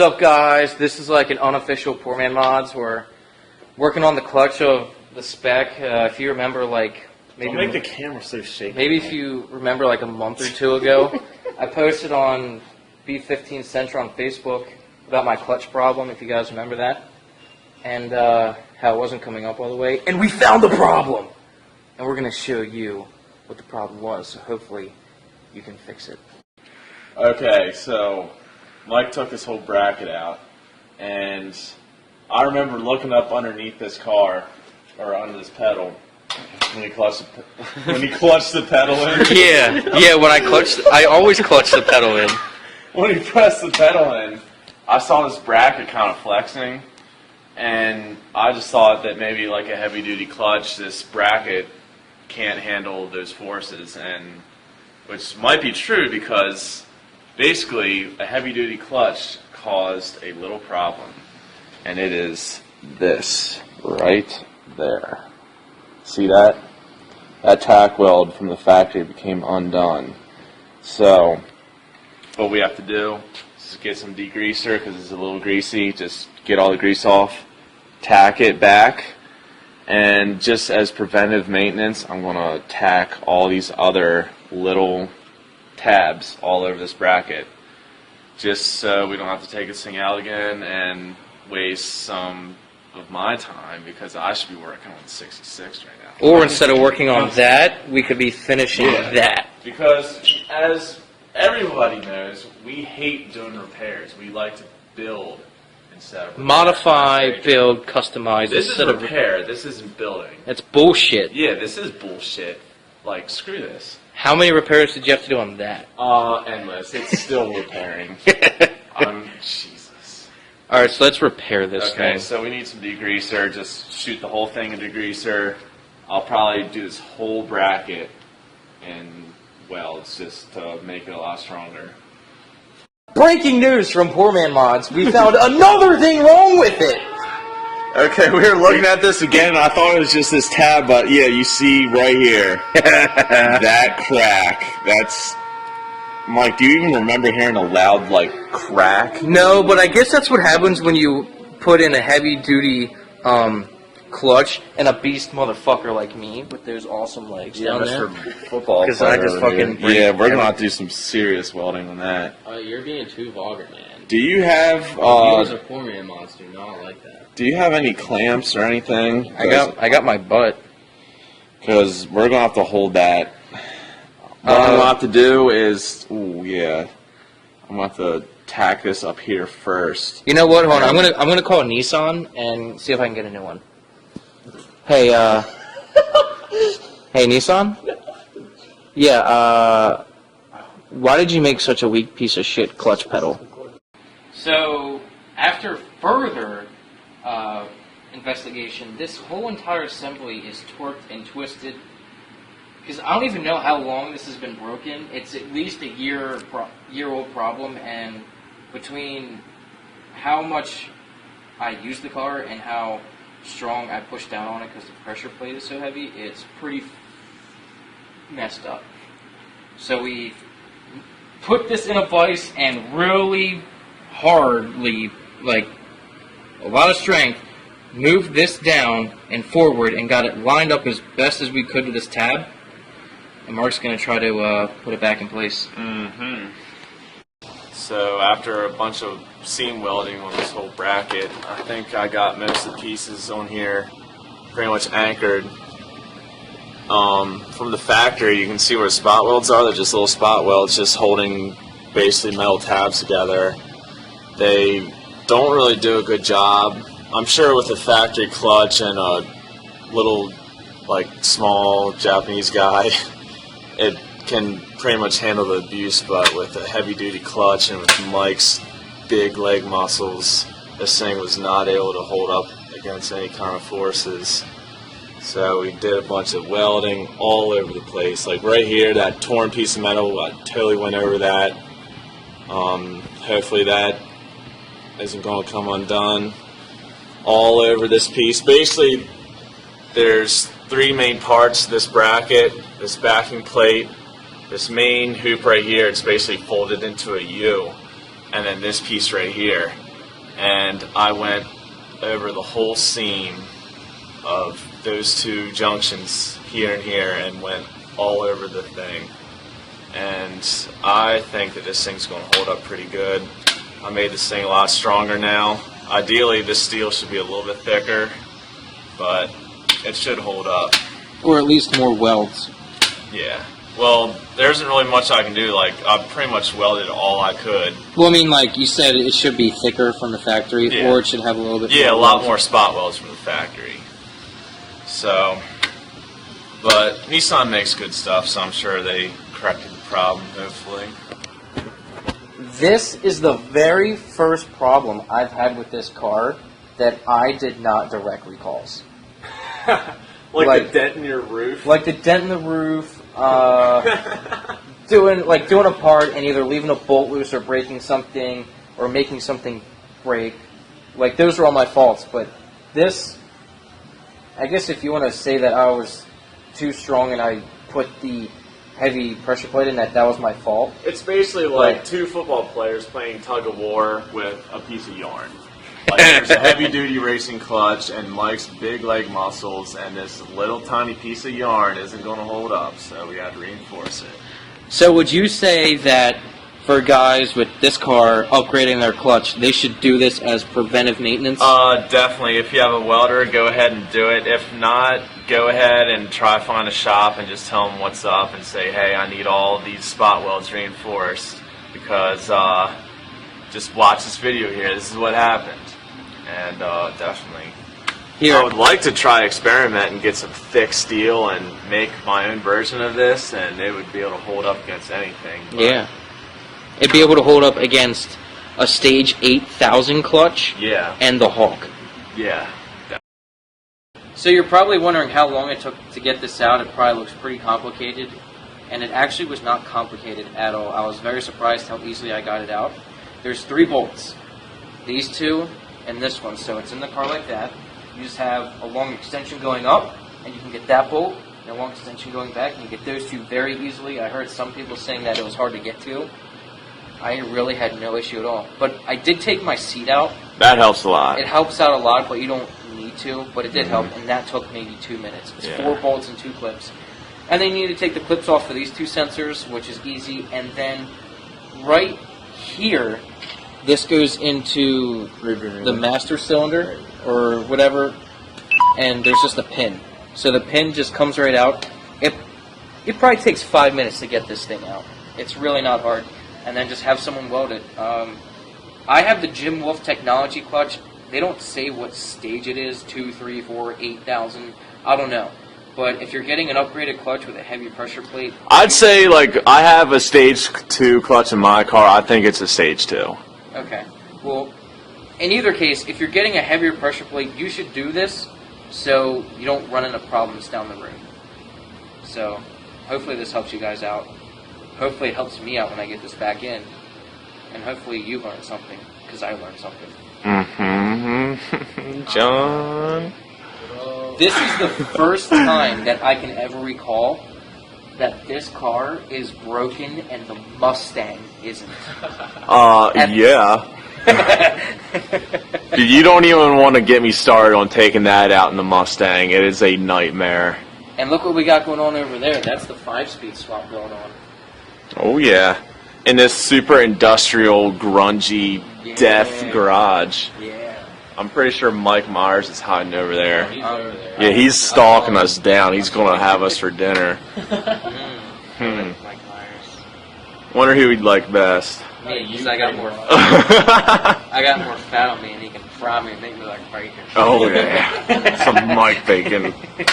What's up, guys? This is like an unofficial Poor Man Mods. We're working on the clutch of the Spec. If you remember, like maybe don't make the camera so shaky. Maybe if you remember, like a month or two ago, I posted on B15 Central on Facebook about my clutch problem. If you guys remember that, and how it wasn't coming up all the way, and we found the problem, and we're gonna show you what the problem was. So hopefully, you can fix it. Okay, so Mike took this whole bracket out, and I remember looking up underneath this car, or under this pedal, when he clutched the pedal in. Yeah. When I always clutch the pedal in. When he pressed the pedal in, I saw this bracket kind of flexing, and I just thought that maybe like a heavy-duty clutch, this bracket can't handle those forces, and which might be true because basically a heavy-duty clutch caused a little problem, and it is this right there. See that? That tack weld from the factory became undone. So what we have to do is get some degreaser because it's a little greasy. Just get all the grease off, tack it back, and just as preventive maintenance, I'm going to tack all these other little tabs all over this bracket, just so we don't have to take this thing out again and waste some of my time, because I should be working on 66 right now. Or instead of working on that, we could be finishing that. Because as everybody knows, we hate doing repairs. We like to build instead of repair. Modify, build, customize. This is repair. This isn't building. That's bullshit. Yeah, this is bullshit. Like, screw this. How many repairs did you have to do on that? Endless. It's still repairing. Jesus. Alright, so let's repair this thing. Okay, so we need some degreaser. Just shoot the whole thing in degreaser. I'll probably do this whole bracket in welds just to make it a lot stronger. Breaking news from Poor Man Mods. We found another thing wrong with it. Okay, we were looking at this again, and I thought it was just this tab, but yeah, you see right here, that crack. That's... Mike, do you even remember hearing a loud, like, crack? No, but I guess that's what happens when you put in a heavy-duty clutch and a beast motherfucker like me with those awesome legs down there. For football. Because I just fucking... Yeah, we're going to have to do some serious welding on that. You're being too vulgar, man. Do you have... Viewers of Poor Man Mods do not like that. Do you have any clamps or anything? I got my butt. Because we're going to have to hold that. What I'm going to have to do is... Ooh, yeah. I'm going to have to tack this up here first. You know what? Hold on. I'm gonna call Nissan and see if I can get a new one. Hey, hey, Nissan? Yeah, why did you make such a weak piece of shit clutch pedal? So, after further investigation, this whole entire assembly is torqued and twisted. Because I don't even know how long this has been broken. It's at least a year-old problem, and between how much I use the car and how strong I push down on it because the pressure plate is so heavy, it's pretty messed up. So we put this in a vise and really hardly, like a lot of strength, moved this down and forward and got it lined up as best as we could to this tab. And Mark's going to try to put it back in place. Mm-hmm. So after a bunch of seam welding on this whole bracket, I think I got most of the pieces on here pretty much anchored. From the factory, you can see where spot welds are. They're just little spot welds just holding basically metal tabs together. They don't really do a good job. I'm sure with a factory clutch and a little, like, small Japanese guy, it can pretty much handle the abuse, but with a heavy-duty clutch and with Mike's big leg muscles, this thing was not able to hold up against any kind of forces. So we did a bunch of welding all over the place. Like right here, that torn piece of metal, I totally went over that. Hopefully that isn't going to come undone. All over this piece. Basically, there's three main parts to this bracket. This backing plate, this main hoop right here, it's basically folded into a U, and then this piece right here. and I went over the whole seam of those two junctions here and here and went all over the thing. And I think that this thing's going to hold up pretty good. I made this thing a lot stronger now. Ideally, this steel should be a little bit thicker, but it should hold up. Or at least more welds. Yeah. Well, there isn't really much I can do. Like, I pretty much welded all I could. Well, I mean, like you said, it should be thicker from the factory, Yeah. or it should have a little bit Yeah, more a lot welds. more spot welds from the factory. So, but Nissan makes good stuff, so I'm sure they corrected the problem, hopefully. This is the very first problem I've had with this car that I did not directly cause. Like the dent in your roof? Like the dent in the roof, doing a part and either leaving a bolt loose or breaking something or making something break. Like, those are all my faults, but this, I guess if you want to say that I was too strong and I put the heavy pressure plate in, that was my fault. It's basically like Right. two football players playing tug of war with a piece of yarn. Like, there's a heavy-duty racing clutch and Mike's big leg muscles, and this little tiny piece of yarn isn't going to hold up, so we have to reinforce it. So would you say that for guys with this car upgrading their clutch, they should do this as preventive maintenance? Definitely. If you have a welder, go ahead and do it. If not, go ahead and try to find a shop and just tell them what's up and say, hey, I need all of these spot welds reinforced because just watch this video here. This is what happened. And definitely. Here. I would like to try experiment and get some thick steel and make my own version of this, and it would be able to hold up against anything. But Yeah. It'd be able to hold up against a Stage 8000 clutch Yeah. and the Hawk. Yeah. So you're probably wondering how long it took to get this out. It probably looks pretty complicated, and it actually was not complicated at all. I was very surprised how easily I got it out. There's 3 bolts, these 2 and this one. So it's in the car like that. You just have a long extension going up, and you can get that bolt, and a long extension going back, and you get those 2 very easily. I heard some people saying that it was hard to get to. I really had no issue at all. But I did take my seat out. That helps a lot. It helps out a lot, but you don't need to. But it did help, and that took maybe 2 minutes. It's Yeah. 4 bolts and 2 clips. And then you need to take the clips off for these 2 sensors, which is easy. And then right here, this goes into the master cylinder or whatever, and there's just a pin. So the pin just comes right out. It probably takes 5 minutes to get this thing out. It's really not hard. And then just have someone weld it. I have the Jim Wolf technology clutch. They don't say what stage it is, 2, 3, 4, 8,000. I don't know. But if you're getting an upgraded clutch with a heavy pressure plate... I'd say, like, I have a stage 2 clutch in my car. I think it's a stage 2. Okay. Well, in either case, if you're getting a heavier pressure plate, you should do this so you don't run into problems down the road. So, hopefully this helps you guys out. Hopefully it helps me out when I get this back in. And hopefully you learned something, because I learned something. Mm-hmm. John? This is the first time that I can ever recall that this car is broken and the Mustang isn't. Yeah. Dude, you don't even want to get me started on taking that out in the Mustang. It is a nightmare. And look what we got going on over there. That's the 5-speed swap going on. Oh, yeah. In this super industrial, grungy, death garage. Yeah. I'm pretty sure Mike Myers is hiding over there. He's over there. Yeah, he's stalking us down. He's going to have us for dinner. Mike Myers. Wonder who he'd like best. Me, because I got more fat on me and he can fry me and make me like bacon. Oh, yeah. Some Mike bacon.